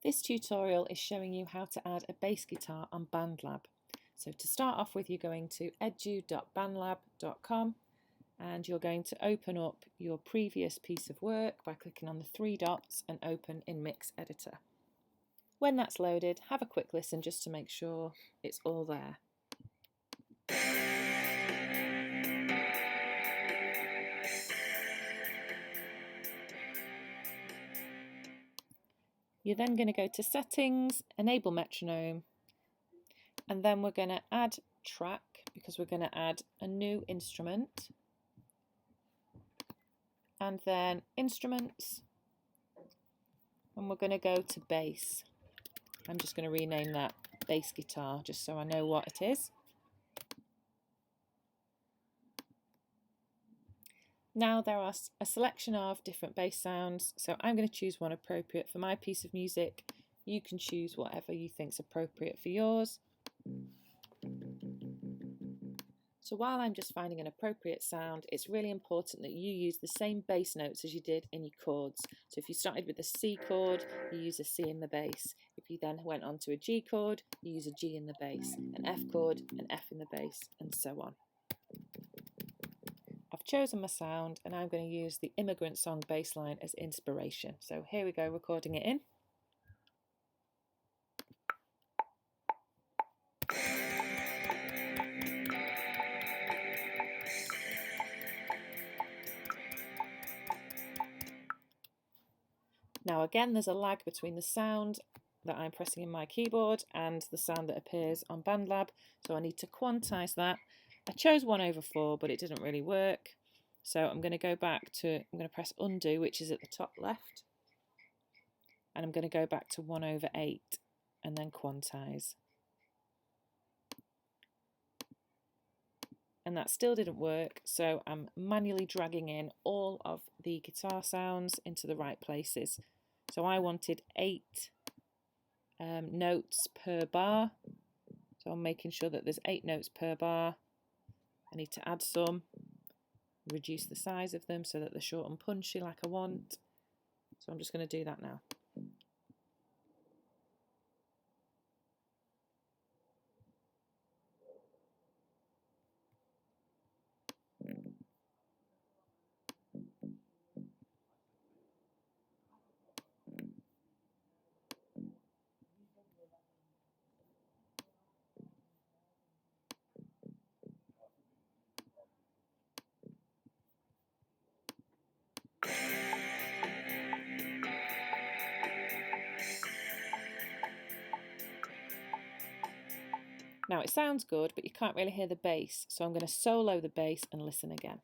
This tutorial is showing you how to add a bass guitar on BandLab. So to start off with, you're going to edu.bandlab.com and you're going to open up your previous piece of work by clicking on the three dots and open in Mix Editor. When that's loaded, have a quick listen just to make sure it's all there. You're then going to go to Settings, Enable Metronome, and then we're going to add track because we're going to add a new instrument, and then Instruments, and we're going to go to Bass. I'm just going to rename that Bass Guitar just so I know what it is. Now there are a selection of different bass sounds, so I'm going to choose one appropriate for my piece of music. You can choose whatever you think is appropriate for yours. So while I'm just finding an appropriate sound, it's really important that you use the same bass notes as you did in your chords. So if you started with a C chord, you use a C in the bass. If you then went on to a G chord, you use a G in the bass, an F chord, an F in the bass, and so on. I've chosen my sound and I'm going to use the Immigrant Song bass line as inspiration. So here we go, recording it in. Now again, there's a lag between the sound that I'm pressing in my keyboard and the sound that appears on BandLab, so I need to quantize that. I chose 1/4, but it didn't really work. So I'm going to go back to, I'm going to press undo, which is at the top left. And I'm going to go back to 1/8 and then quantize. And that still didn't work, so I'm manually dragging in all of the guitar sounds into the right places. So I wanted 8 notes per bar, so I'm making sure that there's 8 notes per bar. I need to add some, reduce the size of them so that they're short and punchy like I want. So I'm just going to do that now. Now it sounds good, but you can't really hear the bass, so I'm going to solo the bass and listen again.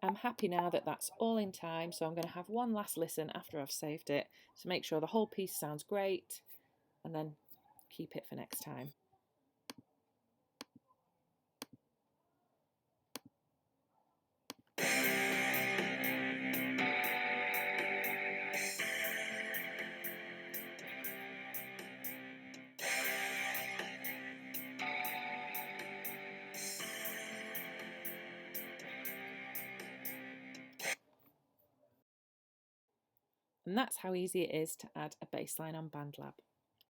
I'm happy now that that's all in time, so I'm going to have one last listen after I've saved it to make sure the whole piece sounds great, and then keep it for next time. And that's how easy it is to add a bass line on BandLab.